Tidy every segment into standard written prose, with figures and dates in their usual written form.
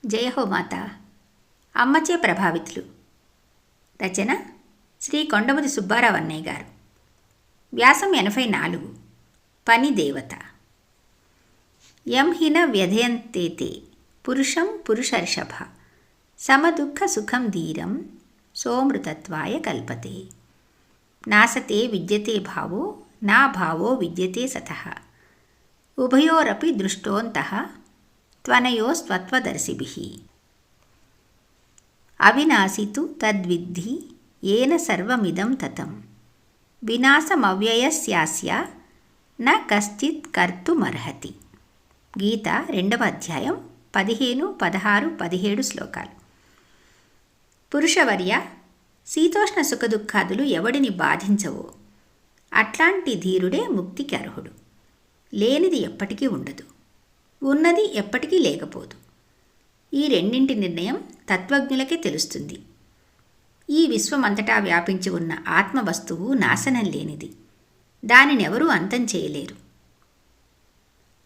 జయహో మాత. అమ్మచే ప్రభావితులు. రచన శ్రీ కొండముది సుబ్బారావు అన్నయ్య గారు. వ్యాసం 84. పని దేవత. యం హిన వ్యధయంతేతే పురుషం పురుషర్షభ సమదుఃఖ సుఖం ధీరం సోమృతత్వాయ కల్పతే. నాసతే విద్యతే భావో నా భావో విద్యతే సతః ఉభయోరపి దృష్టోంతః త్వనయోస్త్వత్వదర్శిభిః. అవినాశితు తద్విద్ధి ఏన సర్వమిదం తతం వినాశమవ్యయస్యాస్య న కశ్చిత్ కర్తుమర్హతి. గీత 2వ అధ్యాయం 15, 16, 17 శ్లోకాలు. పురుషవర్య, శీతోష్ణ సుఖదుఖాదులు ఎవడిని బాధించవో అట్లాంటి ధీరుడే ముక్తికి అర్హుడు. లేనిది ఎప్పటికీ ఉండదు, ఉన్నది ఎప్పటికీ లేకపోదు. ఈ రెండింటి నిర్ణయం తత్వజ్ఞులకే తెలుస్తుంది. ఈ విశ్వమంతటా వ్యాపించి ఉన్న ఆత్మవస్తువు నాశనం లేనిది, దానినెవరూ అంతం చేయలేరు.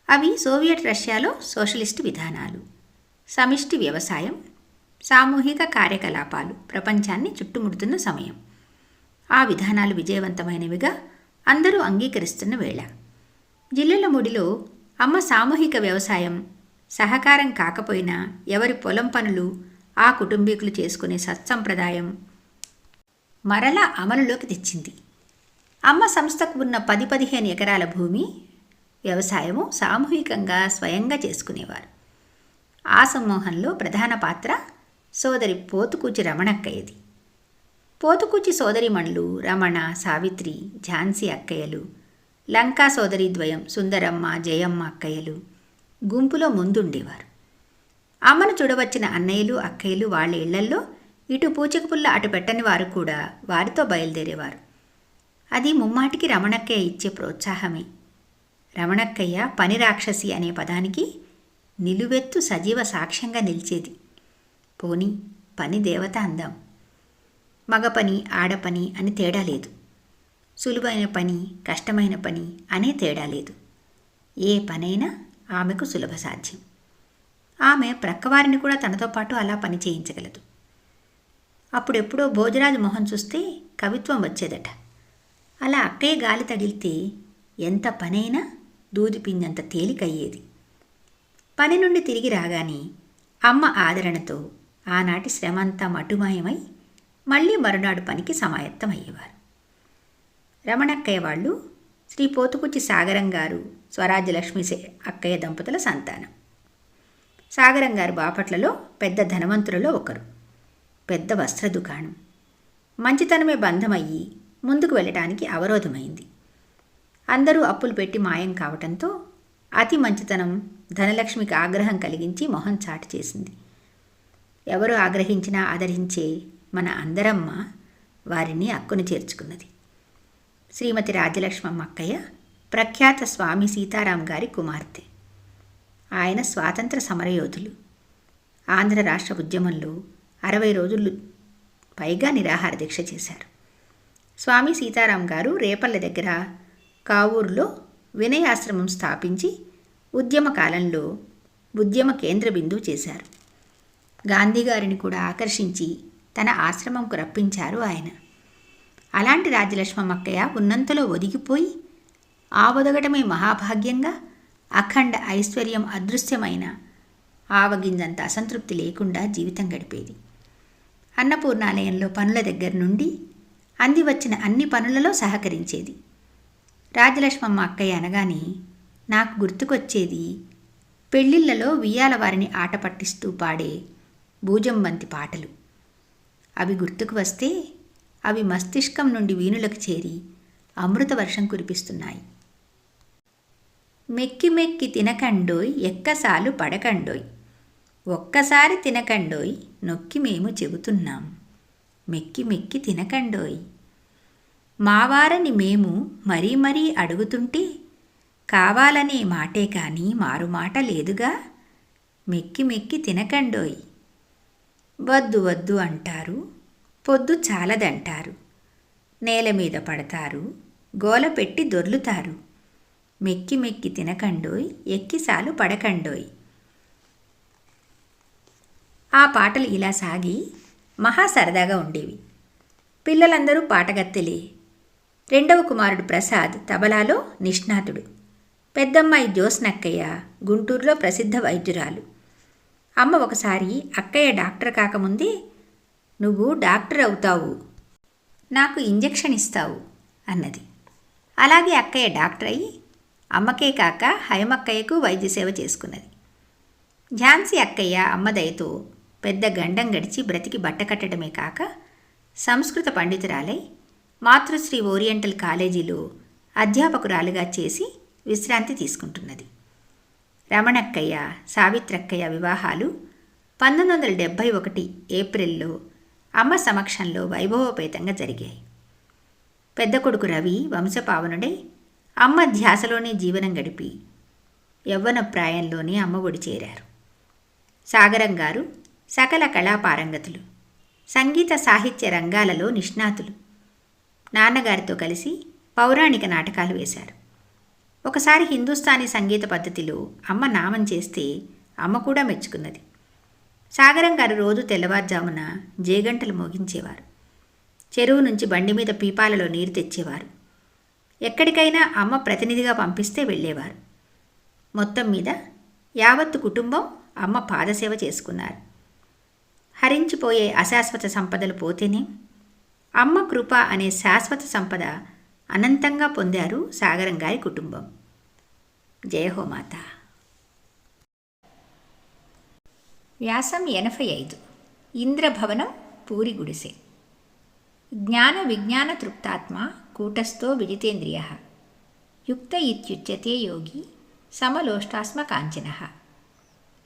అవి సోవియట్ రష్యాలో సోషలిస్టు విధానాలు, సమిష్టి వ్యవసాయం, సామూహిక కార్యకలాపాలు ప్రపంచాన్ని చుట్టుముడుతున్న సమయం. ఆ విధానాలు విజయవంతమైనవిగా అందరూ అంగీకరిస్తున్న వేళ జిల్లెలమూడిలో అమ్మ సామూహిక వ్యవసాయం సహకారం కాకపోయినా ఎవరి పొలం పనులు ఆ కుటుంబీకులు చేసుకునే సత్సంప్రదాయం మరలా అమలులోకి తెచ్చింది. అమ్మ సంస్థకు ఉన్న 10-15 ఎకరాల భూమి వ్యవసాయము సామూహికంగా స్వయంగా చేసుకునేవారు. ఆ సమూహంలో ప్రధాన పాత్ర సోదరి పోతుకూచి రమణక్కయ్యది. పోతుకూచి సోదరిమణులు రమణ, సావిత్రి, ఝాన్సీ అక్కయ్యలు, లంకా సోదరి ద్వయం సుందరమ్మ, జయమ్మ అక్కయ్యలు గుంపులో ముందుండేవారు. అమ్మను చూడవచ్చిన అన్నయ్యలు, అక్కయ్యలు వాళ్ళ ఇళ్లల్లో ఇటు పూచికపుల్ల అటు పెట్టని వారు కూడా వారితో బయలుదేరేవారు. అది ముమ్మాటికి రమణక్కయ్య ఇచ్చే ప్రోత్సాహమే. రమణక్కయ్య పని రాక్షసి అనే పదానికి నిలువెత్తు సజీవ సాక్ష్యంగా నిలిచేది. పోనీ పని దేవత అందాం. మగ పని, ఆడపని అని తేడా లేదు. సులువైన పని, కష్టమైన పని అనే తేడా లేదు. ఏ పనైనా ఆమెకు సులభ సాధ్యం. ఆమె ప్రక్కవారిని కూడా తనతో పాటు అలా పని చేయించగలదు. అప్పుడెప్పుడో భోజరాజు మొహం చూస్తే కవిత్వం వచ్చేదట. అలా అక్కయ్య గాలి తగిలితే ఎంత పనైనా దూదిపింజంత తేలికయ్యేది. పని నుండి తిరిగి రాగానే అమ్మ ఆదరణతో ఆనాటి శ్రమంతా మటుమాయమై మళ్ళీ మరునాడు పనికి సమాయత్తమయ్యేవారు. రమణక్కయ్య వాళ్ళు శ్రీ పోతుకుచి సాగరం గారు, స్వరాజ్యలక్ష్మి అక్కయ్య దంపతుల సంతానం. సాగరం గారు బాపట్లలో పెద్ద ధనవంతులలో ఒకరు. పెద్ద వస్త్ర దుకాణం. మంచితనమే బంధమయ్యి ముందుకు వెళ్ళటానికి అవరోధమైంది. అందరూ అప్పులు పెట్టి మాయం కావటంతో అతి మంచితనం ధనలక్ష్మికి ఆగ్రహం కలిగించి మొహం చాటు చేసింది. ఎవరు ఆగ్రహించినా ఆదరించే మన అందరమ్మ వారిని అక్కున చేర్చుకున్నది. శ్రీమతి రాజ్యలక్ష్మమ్మ అక్కయ్య ప్రఖ్యాత స్వామి సీతారాం గారి కుమార్తె. ఆయన స్వాతంత్ర సమరయోధులు. ఆంధ్ర రాష్ట్ర ఉద్యమంలో 60 రోజులు పైగా నిరాహార దీక్ష చేశారు. స్వామి సీతారాం గారు రేపల్ల దగ్గర కావూరులో వినయాశ్రమం స్థాపించి ఉద్యమ కాలంలో ఉద్యమ కేంద్ర బిందువు చేశారు. గాంధీగారిని కూడా ఆకర్షించి తన ఆశ్రమంకు రప్పించారు ఆయన. అలాంటి రాజ్యలక్ష్మమ్మ అక్కయ్య ఉన్నంతలో ఒదిగిపోయి ఆ ఒదగటమే మహాభాగ్యంగా అఖండ ఐశ్వర్యం అదృశ్యమైన ఆవగింజంత అసంతృప్తి లేకుండా జీవితం గడిపేది. అన్నపూర్ణాలయంలో పనుల దగ్గర నుండి అంది వచ్చిన అన్ని పనులలో సహకరించేది. రాజ్యలక్ష్మమ్మ అక్కయ్య అనగానే నాకు గుర్తుకొచ్చేది పెళ్ళిళ్ళలో వియ్యాల వారిని ఆట పట్టిస్తూ పాడే బూజంబంతి పాటలు. అవి గుర్తుకు వస్తే అవి మస్తిష్కం నుండి వీణులకు చేరి అమృత వర్షం కురిపిస్తున్నాయి. మెక్కి మెక్కి తినకండోయ్ ఎక్కసాలు పడకండోయ్, ఒక్కసారి తినకండోయ్ నొక్కి మేము చెబుతున్నాం, మెక్కి మెక్కి తినకండోయ్. మావారని మేము మరీ మరీ అడుగుతుంటే కావాలనే మాటే కానీ మారుమాట లేదుగా, మెక్కి మెక్కి తినకండోయ్. వద్దు వద్దు అంటారు, పొద్దు చాలదంటారు, నేల మీద పడతారు, గోల పెట్టి దొర్లుతారు, మెక్కి మెక్కి తినకండోయ్ ఎక్కిసాలు పడకండోయ్. ఆ పాటలు ఇలా సాగి మహా సరదాగా ఉండేవి. పిల్లలందరూ పాటగత్తెలే. రెండవ కుమారుడు ప్రసాద్ తబలాలో నిష్ణాతుడు. పెద్దమ్మాయి జ్యోత్స్నక్కయ్య గుంటూరులో ప్రసిద్ధ వైద్యురాలు. అమ్మ ఒకసారి అక్కయ్య డాక్టర్ కాకముందే, నువ్వు డాక్టర్ అవుతావు, నాకు ఇంజెక్షన్ ఇస్తావు అన్నది. అలాగే అక్కయ్య డాక్టర్ అయి అమ్మకే కాక హయమక్కయ్యకు వైద్య సేవ చేసుకున్నది. ఝాన్సీ అక్కయ్య అమ్మ దయతో పెద్ద గండం గడిచి బ్రతికి బట్టకట్టడమే కాక సంస్కృత పండితురాలై మాతృశ్రీ ఓరియంటల్ కాలేజీలో అధ్యాపకురాలుగా చేసి విశ్రాంతి తీసుకుంటున్నది. రమణక్కయ్య సావిత్రక్కయ్య వివాహాలు 1971 ఏప్రిల్లో అమ్మ సమక్షంలో వైభవోపేతంగా జరిగాయి. పెద్ద కొడుకు రవి వంశపావనుడై అమ్మ ధ్యాసలోనే జీవనం గడిపి యవ్వన ప్రాయంలోనే అమ్మ ఒడి చేరారు. సాగరం గారు సకల కళాపారంగతులు, సంగీత సాహిత్య రంగాలలో నిష్ణాతులు. నాన్నగారితో కలిసి పౌరాణిక నాటకాలు వేశారు. ఒకసారి హిందుస్థానీ సంగీత పద్ధతిలో అమ్మ నామం చేస్తే అమ్మ కూడా మెచ్చుకున్నది. సాగరం గారు రోజు తెల్లవారుజామున జేగంటలు మోగించేవారు. చెరువు నుంచి బండి మీద పీపాలలో నీరు తెచ్చేవారు. ఎక్కడికైనా అమ్మ ప్రతినిధిగా పంపిస్తే వెళ్ళేవారు. మొత్తం మీద యావత్తు కుటుంబం అమ్మ పాదసేవ చేసుకున్నారు. హరించిపోయే అశాశ్వత సంపదలు పోతేనే అమ్మ కృప అనే శాశ్వత సంపద అనంతంగా పొందారు సాగరం గారి కుటుంబం. జయహోమాత. వ్యాసం 85. ఇంద్రభవనం పూరి గుడిసె. జ్ఞాన విజ్ఞాన తృప్తాత్మ కూటస్థో విజితేంద్రియ యుక్త ఇత్యుచ్యతే యోగి సమలోష్టాస్మ కాంచన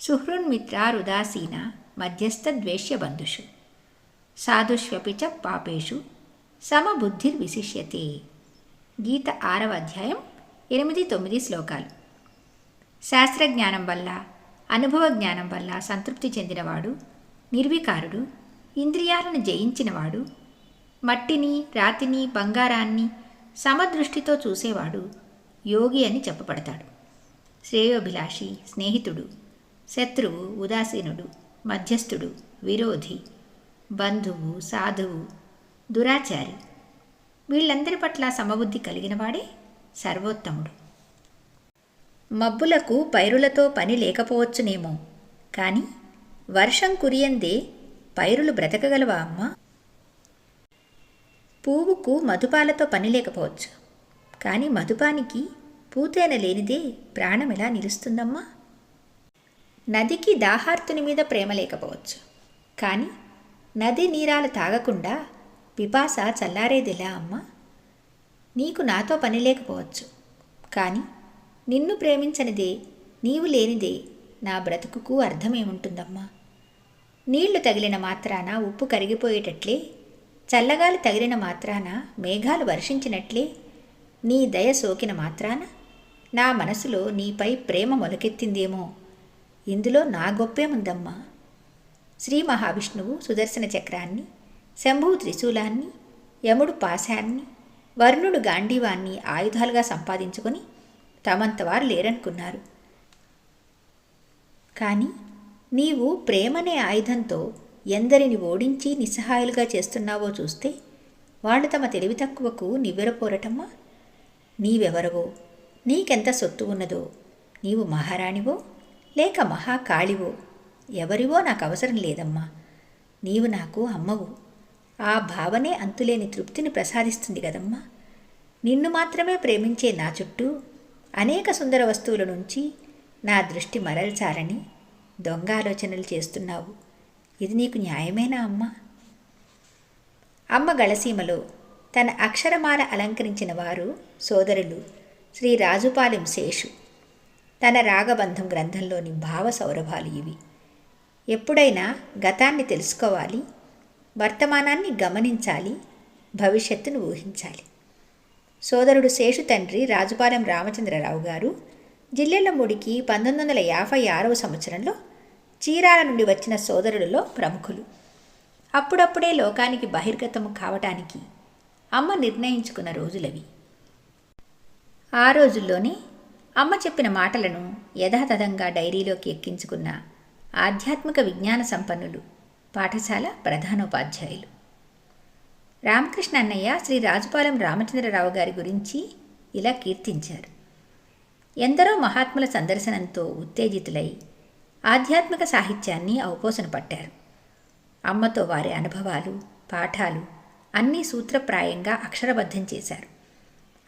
సుహృన్మిత్రారుదాసీన మధ్యస్థద్వేష్యబంధుషు సాధుష్వపి చ పాపేషు సమబుద్ధిర్విశిష్యతే. గీత 6వ అధ్యాయం 8-9 శ్లోకాలు. శాస్త్రజ్ఞానం వల్ల అనుభవ జ్ఞానం వల్ల సంతృప్తి చెందినవాడు నిర్వికారుడు, ఇంద్రియాలను జయించినవాడు, మట్టిని రాతిని బంగారాన్ని సమదృష్టితో చూసేవాడు యోగి అని చెప్పబడతాడు. శ్రేయోభిలాషి స్నేహితుడు, శత్రువు ఉదాసీనుడు, మధ్యస్థుడు విరోధి, బంధువు సాధువు దురాచారి, వీళ్ళందరి పట్ల సమబుద్ధి కలిగినవాడే సర్వోత్తముడు. మబ్బులకు పైరులతో పని లేకపోవచ్చునేమో, కానీ వర్షం కురియందే పైరులు బ్రతకగలవా అమ్మా? పువ్వుకు మధుపాలతో పని లేకపోవచ్చు, కానీ మధుపానికి పూతేన లేనిదే ప్రాణం ఎలా నిలుస్తుందమ్మా? నదికి దాహార్తుని మీద ప్రేమ లేకపోవచ్చు, కానీ నది నీరాలు తాగకుండా పిపాస చల్లారేదిలా అమ్మా? నీకు నాతో పని లేకపోవచ్చు, కానీ నిన్ను ప్రేమించనిదే నీవు లేనిదే నా బ్రతుకుకు అర్థమేముంటుందమ్మా? నీళ్లు తగిలిన మాత్రాన ఉప్పు కరిగిపోయేటట్లే, చల్లగాలి తగిలిన మాత్రాన మేఘాలు వర్షించినట్లే, నీ దయ సోకిన మాత్రాన నా మనసులో నీపై ప్రేమ మొలకెత్తిందేమో. ఇందులో నా గొప్పేముందమ్మా? శ్రీ మహావిష్ణువు సుదర్శన చక్రాన్ని, శంభువు త్రిశూలాన్ని, యముడు పాశాన్ని, వర్ణుడు గాంధీవాన్ని ఆయుధాలుగా సంపాదించుకొని తమంతవారు లేరనుకున్నారు. కానీ నీవు ప్రేమనే ఆయుధంతో ఎందరిని ఓడించి నిస్సహాయులుగా చేస్తున్నావో చూస్తే వాళ్ళు తమ తెలివి తక్కువకు నివ్వెరపోరటమ్మా. నీవెవరవో, నీకెంత సొత్తు ఉన్నదో, నీవు మహారాణివో లేక మహాకాళివో ఎవరివో నాకు అవసరం లేదమ్మా. నీవు నాకు అమ్మవు. ఆ భావనే అంతులేని తృప్తిని ప్రసాదిస్తుంది కదమ్మా. నిన్ను మాత్రమే ప్రేమించే నా చుట్టూ అనేక సుందర వస్తువుల నుంచి నా దృష్టి మరల్చాలని దొంగ ఆలోచనలు చేస్తున్నావు. ఇది నీకు న్యాయమేనా అమ్మా? అమ్మ గళసీమలో తన అక్షరమాల అలంకరించిన వారు సోదరులు శ్రీ రాజుపాలెం శేషు. తన రాగబంధం గ్రంథంలోని భావ సౌరభాలు ఇవి. ఎప్పుడైనా గతాన్ని తెలుసుకోవాలి, వర్తమానాన్ని గమనించాలి, భవిష్యత్తును ఊహించాలి. సోదరుడు శేషు తండ్రి రాజుపాలెం రామచంద్రరావు గారు జిల్లెళ్లమూడికి 1956వ సంవత్సరంలో చీరాల నుండి వచ్చిన సోదరులలో ప్రముఖులు. అప్పుడప్పుడే లోకానికి బహిర్గతము కావటానికి అమ్మ నిర్ణయించుకున్న రోజులవి. ఆ రోజుల్లోనే అమ్మ చెప్పిన మాటలను యథాతథంగా డైరీలోకి ఎక్కించుకున్న ఆధ్యాత్మిక విజ్ఞాన సంపన్నులు, పాఠశాల ప్రధానోపాధ్యాయులు. రామకృష్ణ అన్నయ్య శ్రీ రాజుపాలెం రామచంద్రరావు గారి గురించి ఇలా కీర్తించారు. ఎందరో మహాత్ముల సందర్శనంతో ఉత్తేజితులై ఆధ్యాత్మిక సాహిత్యాన్ని ఔపోసన పట్టారు. అమ్మతో వారి అనుభవాలు, పాఠాలు అన్నీ సూత్రప్రాయంగా అక్షరబద్ధం చేశారు.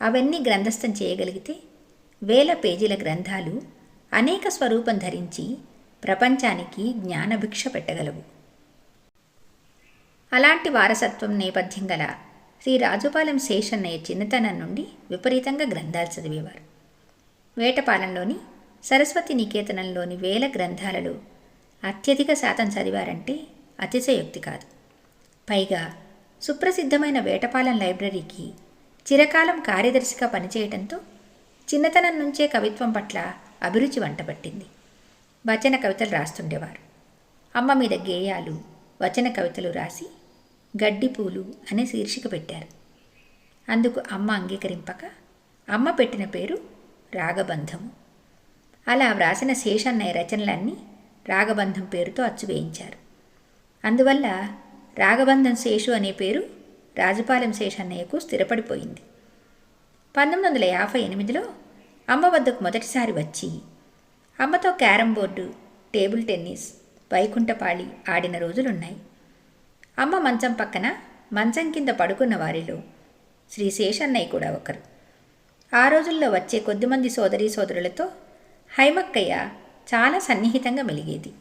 అవన్నీ గ్రంథస్థం చేయగలిగితే వేల పేజీల గ్రంథాలు అనేక స్వరూపం ధరించి ప్రపంచానికి జ్ఞానభిక్ష పెట్టగలవు. అలాంటి వారసత్వం నేపథ్యం గల శ్రీ రాజుపాలెం శేషన్నయ్య చిన్నతనం నుండి విపరీతంగా గ్రంథాలు చదివేవారు. వేటపాలెంలోని సరస్వతి నికేతనంలోని వేల గ్రంథాలలో అత్యధిక శాతం చదివారంటే అతిశయోక్తి కాదు. పైగా సుప్రసిద్ధమైన వేటపాలెం లైబ్రరీకి చిరకాలం కార్యదర్శిగా పనిచేయటంతో చిన్నతనం నుంచే కవిత్వం పట్ల అభిరుచి వంటపట్టింది. వచన కవితలు రాస్తుండేవారు. అమ్మ మీద గేయాలు, వచన కవితలు రాసి గడ్డిపూలు అనే శీర్షిక పెట్టారు. అందుకు అమ్మ అంగీకరింపక అమ్మ పెట్టిన పేరు రాగబంధము. అలా వ్రాసిన శేషన్నయ్య రచనలన్నీ రాగబంధం పేరుతో అచ్చువేయించారు. అందువల్ల రాగబంధం శేషు అనే పేరు రాజుపాలెం శేషన్నయ్యకు స్థిరపడిపోయింది. 1958లో అమ్మ వద్దకు మొదటిసారి వచ్చి అమ్మతో క్యారం బోర్డు, టేబుల్ టెన్నిస్, వైకుంఠపాళి ఆడిన రోజులున్నాయి. అమ్మ మంచం పక్కన మంచం కింద పడుకున్న వారిలో శ్రీ శేషన్నయ్య కూడా ఒకరు. ఆ రోజుల్లో వచ్చే కొద్దిమంది సోదరీ సోదరులతో హైమక్కయ్య చాలా సన్నిహితంగా మెలిగేది.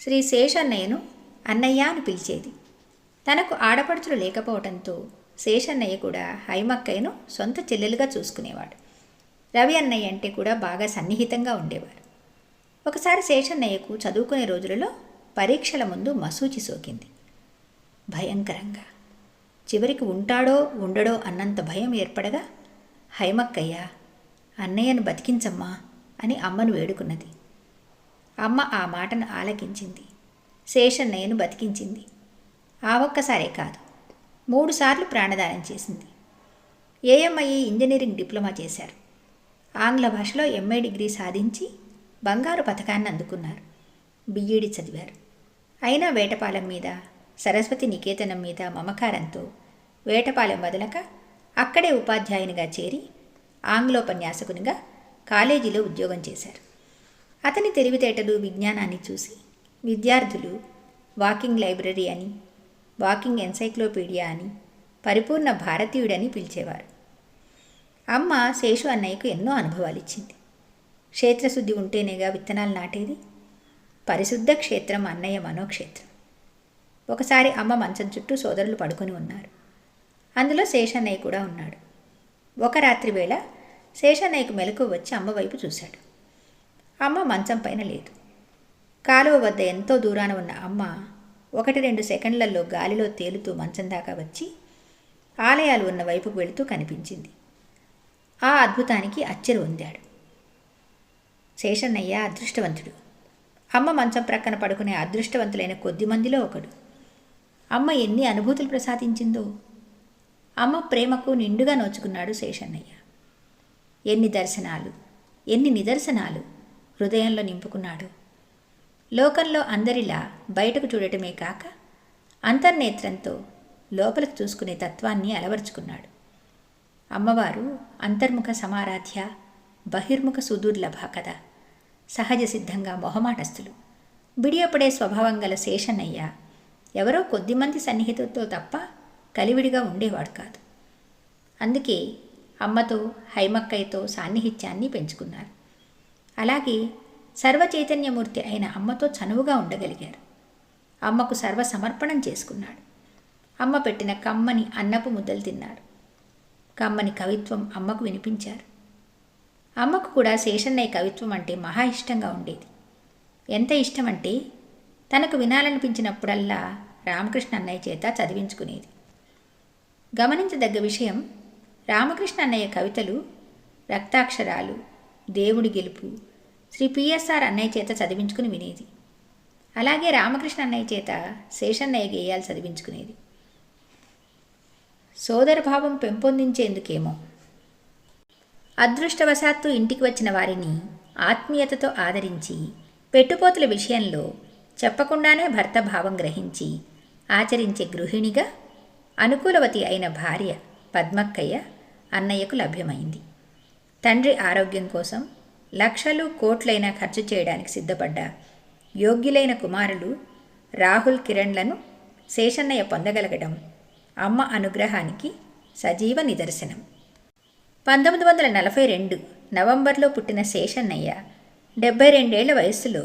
శ్రీ శేషన్నయ్యను అన్నయ్య అని పిలిచేది. తనకు ఆడపడుచులు లేకపోవడంతో శేషన్నయ్య కూడా హైమక్కయ్యను సొంత చెల్లెలుగా చూసుకునేవాడు. రవి అన్నయ్య అంటే కూడా బాగా సన్నిహితంగా ఉండేవారు. ఒకసారి శేషన్నయ్యకు చదువుకునే రోజులలో పరీక్షల ముందు మసూచి సోకింది. భయంకరంగా, చివరికి ఉంటాడో ఉండడో అన్నంత భయం ఏర్పడగా హైమక్కయ్య అన్నయ్యను బతికించమ్మా అని అమ్మను వేడుకున్నది. అమ్మ ఆ మాటను ఆలకించింది. శేషన్నయ్యను బతికించింది. ఆ ఒక్కసారే కాదు, 3 సార్లు ప్రాణదానం చేసింది. ఏఎంఐఏ ఇంజనీరింగ్ డిప్లొమా చేశారు. ఆంగ్ల భాషలో ఎంఏ డిగ్రీ సాధించి బంగారు పథకాన్ని అందుకున్నారు. బిఈడి చదివారు. అయినా వేటపాలెం మీద, సరస్వతి నికేతనం మీద మమకారంతో వేటపాలెం వదలక అక్కడే ఉపాధ్యాయునిగా చేరి ఆంగ్లోపన్యాసకునిగా కాలేజీలో ఉద్యోగం చేశారు. అతని తెలివితేటలు, విజ్ఞానాన్ని చూసి విద్యార్థులు వాకింగ్ లైబ్రరీ అని, వాకింగ్ ఎన్సైక్లోపీడియా అని, పరిపూర్ణ భారతీయుడని పిలిచేవారు. అమ్మ శేషు అన్నయ్యకు ఎన్నో అనుభవాలు ఇచ్చింది. క్షేత్రశుద్ధి ఉంటేనేగా విత్తనాలు నాటేది. పరిశుద్ధ క్షేత్రం అన్నయ్య మనోక్షేత్రం. ఒకసారి అమ్మ మంచం చుట్టూ సోదరులు పడుకొని ఉన్నారు. అందులో శేషన్నయ్య కూడా ఉన్నాడు. ఒక రాత్రి వేళ శేషన్నయ్యకు మెలకువ వచ్చి అమ్మ వైపు చూశాడు. అమ్మ మంచం పైన లేదు. కాలువ వద్ద ఎంతో దూరాన ఉన్న అమ్మ 1-2 సెకండ్లలో గాలిలో తేలుతూ మంచం దాకా వచ్చి ఆలయాలు ఉన్న వైపుకు వెళుతూ కనిపించింది. ఆ అద్భుతానికి అచ్చెరు పొందాడు. శేషన్నయ్య అదృష్టవంతుడు. అమ్మ మంచం ప్రక్కన పడుకునే అదృష్టవంతులైన కొద్ది మందిలో ఒకడు. అమ్మ ఎన్ని అనుభూతులు ప్రసాదించిందో. అమ్మ ప్రేమకు నిండుగా నోచుకున్నాడు శేషన్నయ్య. ఎన్ని దర్శనాలు, ఎన్ని నిదర్శనాలు హృదయంలో నింపుకున్నాడు. లోకంలో అందరిలా బయటకు చూడటమే కాక అంతర్నేత్రంతో లోపలికి చూసుకునే తత్వాన్ని అలవర్చుకున్నాడు. అమ్మవారు అంతర్ముఖ సమారాధ్య, బహిర్ముఖ సుదుర్లభ కదా. సహజ సిద్ధంగా మొహమాటస్తులు, బిడియపడే స్వభావం గల శేషన్నయ్య ఎవరో కొద్దిమంది సన్నిహితులతో తప్ప కలివిడిగా ఉండేవాడు కాదు. అందుకే అమ్మతో, హైమక్కయ్యతో సాన్నిహిత్యాన్ని పెంచుకున్నారు. అలాగే సర్వచైతన్యమూర్తి అయిన అమ్మతో చనువుగా ఉండగలిగారు. అమ్మకు సర్వ సమర్పణం చేసుకున్నాడు. అమ్మ పెట్టిన కమ్మని అన్నపు ముద్దలు తిన్నారు. కమ్మని కవిత్వం అమ్మకు వినిపించారు. అమ్మకు కూడా శేషన్నయ్య కవిత్వం అంటే మహా ఇష్టంగా ఉండేది. ఎంత ఇష్టమంటే తనకు వినాలనిపించినప్పుడల్లా రామకృష్ణ అన్నయ్య చేత చదివించుకునేది. గమనించదగ్గ విషయం, రామకృష్ణ అన్నయ్య కవితలు రక్తాక్షరాలు, దేవుడి గెలుపు శ్రీ పిఎస్ఆర్ అన్నయ్య చేత చదివించుకుని వినేది. అలాగే రామకృష్ణ అన్నయ్య చేత శేషన్నయ్య గేయాలు చదివించుకునేది. సోదరభావం పెంపొందించేందుకేమో. అదృష్టవశాత్తు ఇంటికి వచ్చిన వారిని ఆత్మీయతతో ఆదరించి పెట్టుపోతుల విషయంలో చెప్పకుండానే భర్త భావం గ్రహించి ఆచరించే గృహిణిగా అనుకూలవతి అయిన భార్య పద్మక్కయ్య అన్నయ్యకు లభ్యమైంది. తండ్రి ఆరోగ్యం కోసం లక్షలు కోట్లైనా ఖర్చు చేయడానికి సిద్ధపడ్డ యోగ్యులైన కుమారులు రాహుల్ కిరణ్లను శేషన్నయ్య పొందగలగడం అమ్మ అనుగ్రహానికి సజీవ నిదర్శనం. 1942 నవంబర్లో పుట్టిన శేషన్నయ్య 72 వయస్సులో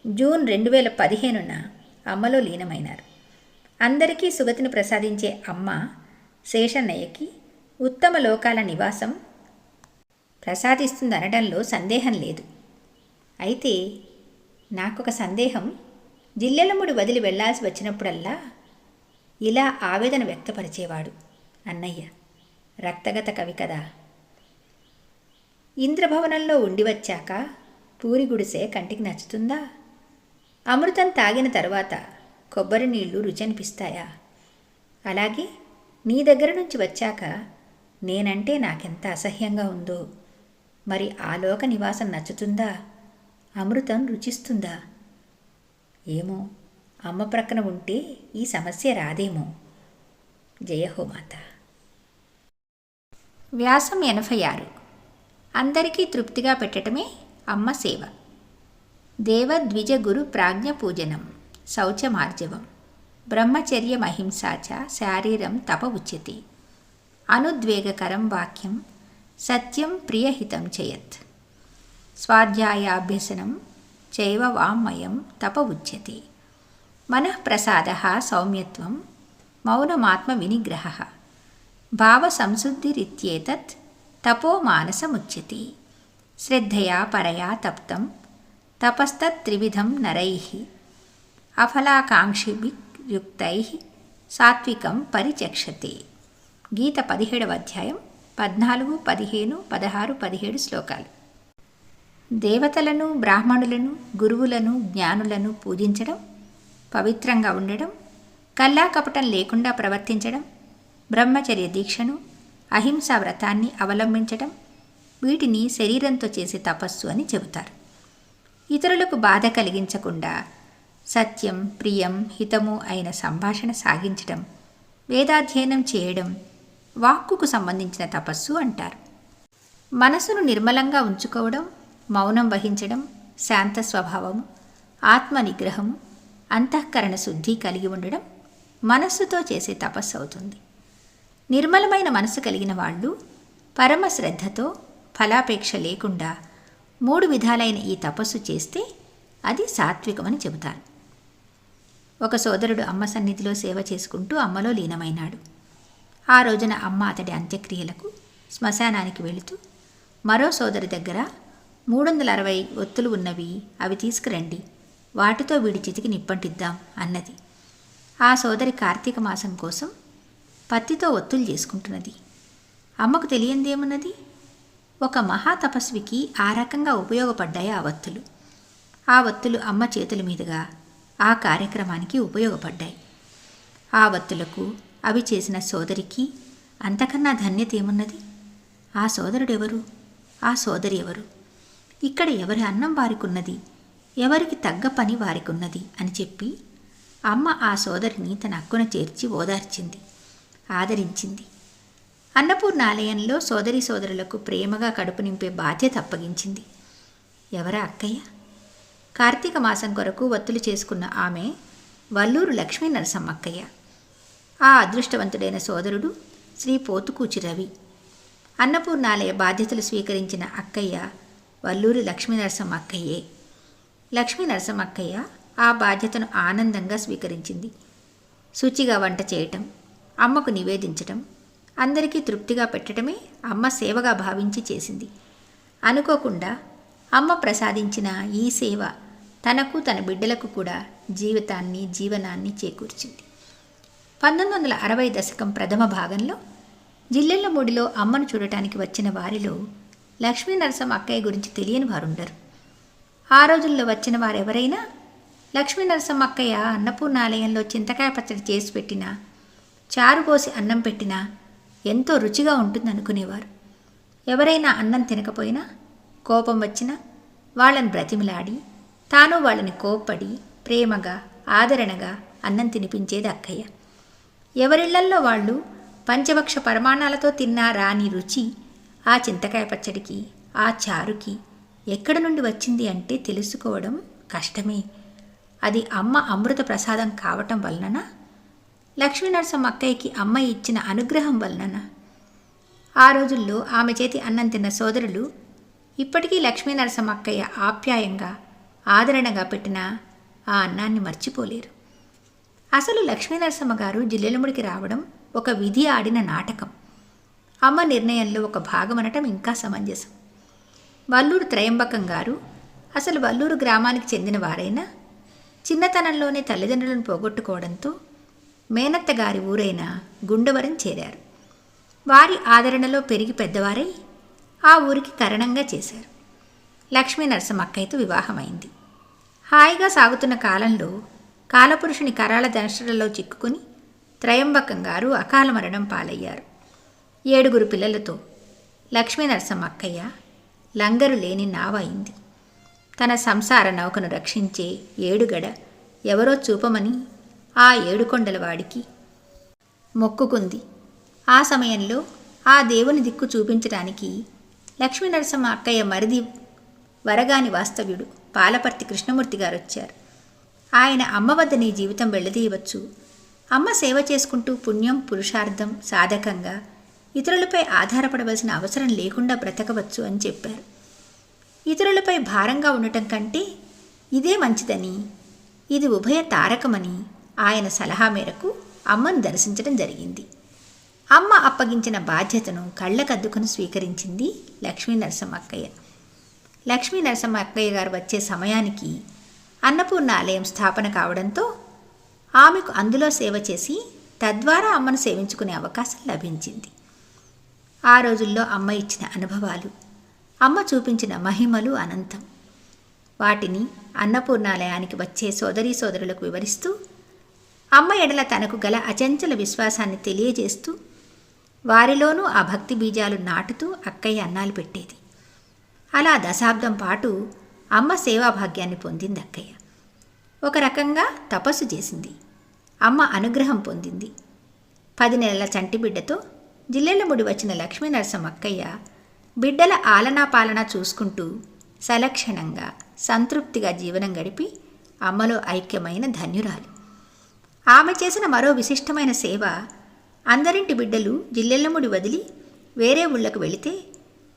జూన్ 2015న అమ్మలో లీనమైనారు. అందరికీ సుగతిని ప్రసాదించే అమ్మ శేషన్నయ్యకి ఉత్తమ లోకాల నివాసం ప్రసాదిస్తుందనడంలో సందేహం లేదు. అయితే నాకొక సందేహం. జిల్లెలముడి వదిలి వెళ్లాల్సి వచ్చినప్పుడల్లా ఇలా ఆవేదన వ్యక్తపరిచేవాడు అన్నయ్య. రక్తగత కవి కదా. ఇంద్రభవనంలో ఉండి వచ్చాక పూరి గుడిసే కంటికి నచ్చుతుందా? అమృతం తాగిన తర్వాత కొబ్బరి నీళ్లు రుచనిపిస్తాయా? అలాగే నీ దగ్గర నుంచి వచ్చాక నేనంటే నాకెంత అసహ్యంగా ఉందో. మరి ఆలోక నివాసం నచ్చుతుందా? అమృతం రుచిస్తుందా? ఏమో, అమ్మ ప్రక్కన ఉంటే ఈ సమస్య రాదేమో. జయహోమాత. వ్యాసం 86. అందరికీ తృప్తిగా పెట్టడమే అమ్మ సేవ. దేవద్విజ గురు ప్రాజ్ఞ పూజనం శౌచమార్జవం బ్రహ్మచర్యమహింసాచ శారీరం తప ఉచ్యతే అనుద్వేగకరం వాక్యం సత్యం ప్రియహితం చేయత్ స్వాధ్యాయాభ్యసనం చైవ వాంమయం తప ఉచ్యతే మనఃప్రసాదః సౌమ్యత్వం మౌనమాత్మ వినిగ్రహః భావసంశుద్ధిరిత్యేతత్ తపో మానసముచ్యతే శ్రద్ధయా పరయా తప్తం తపస్తత్త్రివిధం నరైః అఫలాకాంక్షిభిర్యుక్తైః సాత్వికం పరిచక్షతే. గీత 17వ అధ్యాయం 14, 15, 16, 17 శ్లోకాలు. దేవతలను, బ్రాహ్మణులను, గురువులను, జ్ఞానులను పూజించడం, పవిత్రంగా ఉండడం, కల్లాకపటం లేకుండా ప్రవర్తించడం, బ్రహ్మచర్య దీక్షను, అహింసా వ్రతాన్ని అవలంబించడం, వీటిని శరీరంతో చేసే తపస్సు అని చెబుతారు. ఇతరులకు బాధ కలిగించకుండా సత్యం, ప్రియం, హితము అయిన సంభాషణ సాగించడం, వేదాధ్యయనం చేయడం వాక్కుకు సంబంధించిన తపస్సు అంటారు. మనసును నిర్మలంగా ఉంచుకోవడం, మౌనం వహించడం, శాంత స్వభావము, ఆత్మ నిగ్రహము, అంతఃకరణ శుద్ధి కలిగి ఉండడం మనస్సుతో చేసే తపస్సు అవుతుంది. నిర్మలమైన మనసు కలిగిన వాళ్ళు పరమ శ్రద్ధతో ఫలాపేక్ష లేకుండా 3 విధాలైన ఈ తపస్సు చేస్తే అది సాత్వికమని చెబుతారు. ఒక సోదరుడు అమ్మ సన్నిధిలో సేవ చేసుకుంటూ అమ్మలో లీనమైనాడు. ఆ రోజున అమ్మ అతడి అంత్యక్రియలకు శ్మశానానికి వెళుతూ మరో సోదరి దగ్గర 360 ఒత్తులు ఉన్నవి, అవి తీసుకురండి, వాటితో వీడి చితికి నిప్పంటిద్దాం అన్నది. ఆ సోదరి కార్తీక మాసం కోసం పత్తితో ఒత్తులు చేసుకుంటున్నది. అమ్మకు తెలియందేమున్నది? ఒక మహాతపస్వికి ఆ రకంగా ఉపయోగపడ్డాయి ఆ ఒత్తులు. ఆ ఒత్తులు అమ్మ చేతుల మీదుగా ఆ కార్యక్రమానికి ఉపయోగపడ్డాయి. ఆ ఒత్తులకు అవి చేసిన సోదరికి అంతకన్నా ధన్యత ఏమున్నది? ఆ సోదరుడెవరు? ఆ సోదరి ఎవరు? ఇక్కడ ఎవరి అన్నం వారికున్నది, ఎవరికి తగ్గ పని వారికున్నది అని చెప్పి అమ్మ ఆ సోదరిని తన అక్కున చేర్చి ఓదార్చింది, ఆదరించింది. అన్నపూర్ణాలయంలో సోదరి సోదరులకు ప్రేమగా కడుపు నింపే బాధ్యత అప్పగించింది. ఎవరా అక్కయ్య? కార్తీక మాసం కొరకు ఒత్తులు చేసుకున్న ఆమె వల్లూరు లక్ష్మీ నరసమ్మక్కయ్య. ఆ అదృష్టవంతుడైన సోదరుడు శ్రీ పోతుకూచి రవి. అన్నపూర్ణాలయ బాధ్యతలు స్వీకరించిన అక్కయ్య వల్లూరి లక్ష్మీ నరసమ్మక్కయ్యే. లక్ష్మీ నరసమ్మక్కయ్య ఆ బాధ్యతను ఆనందంగా స్వీకరించింది. శుచిగా వంట చేయటం, అమ్మకు నివేదించటం, అందరికీ తృప్తిగా పెట్టడమే అమ్మ సేవగా భావించి చేసింది. అనుకోకుండా అమ్మ ప్రసాదించిన ఈ సేవ తనకు తన బిడ్డలకు కూడా జీవనాన్ని చేకూర్చింది. 1960 దశకం ప్రథమ భాగంలో జిల్లెళ్లమూడిలో అమ్మను చూడటానికి వచ్చిన వారిలో లక్ష్మీ నరసమ్మ అక్కయ్య గురించి తెలియని వారుండరు. ఆ రోజుల్లో వచ్చిన వారెవరైనా లక్ష్మీ నరసమ్మ అక్కయ్య అన్నపూర్ణాలయంలో చింతకాయ పచ్చడి చేసి పెట్టినా, చారు పోసి అన్నం పెట్టినా ఎంతో రుచిగా ఉంటుందనుకునేవారు. ఎవరైనా అన్నం తినకపోయినా, కోపం వచ్చినా వాళ్ళని బ్రతిమిలాడి తాను వాళ్ళని కోప్పడి ప్రేమగా ఆదరణగా అన్నం తినిపించేది అక్కయ్య. ఎవరిళ్లల్లో వాళ్ళు పంచభక్ష పరమాణాలతో తిన్నా రాని రుచి ఆ చింతకాయ పచ్చడికి, ఆ చారుకి ఎక్కడి నుండి వచ్చింది అంటే తెలుసుకోవడం కష్టమే. అది అమ్మ అమృత ప్రసాదం కావటం వలన, లక్ష్మీనరసమ్మ అక్కయ్యకి అమ్మ ఇచ్చిన అనుగ్రహం వలన. ఆ రోజుల్లో ఆమె చేతి అన్నం తిన్న సోదరులు ఇప్పటికీ లక్ష్మీనరసమ్మ అక్కయ్య ఆప్యాయంగా ఆదరణగా పెట్టిన ఆ అన్నాన్ని మర్చిపోలేరు. అసలు లక్ష్మీనరసమ్మ గారు జిల్లెలముడికి రావడం ఒక విధి ఆడిన నాటకం. అమ్మ నిర్ణయంలో ఒక భాగమనటం ఇంకా సమంజసం. వల్లూరు త్రయంబకం గారు అసలు వల్లూరు గ్రామానికి చెందిన వారైనా చిన్నతనంలోనే తల్లిదండ్రులను పోగొట్టుకోవడంతో మేనత్త గారి ఊరైన గుండవరం చేరారు. వారి ఆదరణలో పెరిగి పెద్దవారై ఆ ఊరికి కరణంగా చేశారు. లక్ష్మీనరసమ్మ అక్కయ్యతో వివాహమైంది. హాయిగా సాగుతున్న కాలంలో కాలపురుషుని కరాళ దంశలలో చిక్కుకుని త్రయంబకం గారు అకాల మరణం పాలయ్యారు. 7 పిల్లలతో లక్ష్మీనరసమ్మ అక్కయ్య లంగరు లేని నావ అయింది. తన సంసార నౌకను రక్షించే ఏడుగడ ఎవరో చూపమని ఆ ఏడుకొండల వాడికి మొక్కుకుంది. ఆ సమయంలో ఆ దేవుని దిక్కు చూపించడానికి లక్ష్మీనరసమ్మ అక్కయ్య మరిది వరగాని వాస్తవ్యుడు పాలపర్తి కృష్ణమూర్తి గారు వచ్చారు. ఆయన అమ్మ వద్ద నీ జీవితం వెళ్ళదీయవచ్చు, అమ్మ సేవ చేసుకుంటూ పుణ్యం పురుషార్థం సాధకంగా ఇతరులపై ఆధారపడవలసిన అవసరం లేకుండా బ్రతకవచ్చు అని చెప్పారు. ఇతరులపై భారంగా ఉండటం కంటే ఇదే మంచిదని, ఇది ఉభయ తారకమని ఆయన సలహా మేరకు అమ్మను దర్శించడం జరిగింది. అమ్మ అప్పగించిన బాధ్యతను కళ్ళకద్దుకుని స్వీకరించింది లక్ష్మీనరసమ్మ అక్కయ్య. లక్ష్మీనరసమ్మ అక్కయ్య గారు వచ్చే సమయానికి అన్నపూర్ణ ఆలయం స్థాపన కావడంతో ఆమెకు అందులో సేవ చేసి తద్వారా అమ్మను సేవించుకునే అవకాశం లభించింది. ఆ రోజుల్లో అమ్మ ఇచ్చిన అనుభవాలు, అమ్మ చూపించిన మహిమలు అనంతం. వాటిని అన్నపూర్ణాలయానికి వచ్చే సోదరీ సోదరులకు వివరిస్తూ, అమ్మ ఎడల తనకు గల అచంచల విశ్వాసాన్ని తెలియజేస్తూ, వారిలోనూ ఆ భక్తి బీజాలు నాటుతూ అక్కయ్య అన్నాలు పెట్టేది. అలా దశాబ్దం పాటు అమ్మ సేవాభాగ్యాన్ని పొందింది అక్కయ్య. ఒక రకంగా తపస్సు చేసింది. అమ్మ అనుగ్రహం పొందింది. 10 నెలల చంటి బిడ్డతో జిల్లెళ్ళముడి వచ్చిన లక్ష్మీనరసమ్మ అక్కయ్య బిడ్డల ఆలనా పాలన చూసుకుంటూ సలక్షణంగా సంతృప్తిగా జీవనం గడిపి అమ్మలో ఐక్యమైన ధన్యురాలు. ఆమె చేసిన మరో విశిష్టమైన సేవ, అందరింటి బిడ్డలు జిల్లెళ్ళముడి వదిలి వేరే ఊళ్ళకు వెళితే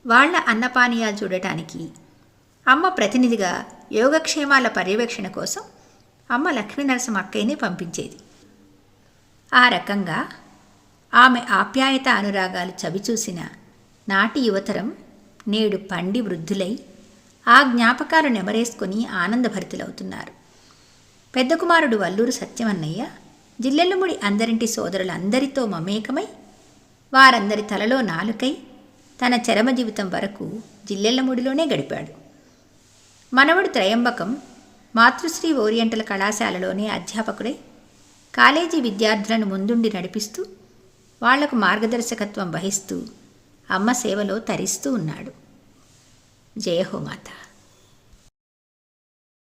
వాళ్ల అన్నపానీయాలు చూడటానికి అమ్మ ప్రతినిధిగా యోగక్షేమాల పర్యవేక్షణ కోసం అమ్మ లక్ష్మీనరసమ్మ అక్కయ్యని పంపించేది. ఆ రకంగా ఆమె ఆప్యాయత అనురాగాలు చవిచూసిన నాటి యువతరం నేడు పండి వృద్ధులై ఆ జ్ఞాపకాలు నెమరేసుకొని ఆనందభరితులవుతున్నారు. పెద్ద కుమారుడు వల్లూరు సత్యమన్నయ్య జిల్లెళ్ళముడి అందరింటి సోదరులందరితో మమేకమై వారందరి తలలో నాలుకై తన చరమ జీవితం వరకు జిల్లెళ్ళముడిలోనే గడిపాడు. మనవడు త్రయంబకం మాతృశ్రీ ఓరియంటల్ కళాశాలలోనే అధ్యాపకుడై కాలేజీ విద్యార్థులను ముందుండి నడిపిస్తూ వాళ్లకు మార్గదర్శకత్వం వహిస్తూ అమ్మ సేవలో తరిస్తూ ఉన్నాడు. జయ హో మాతా.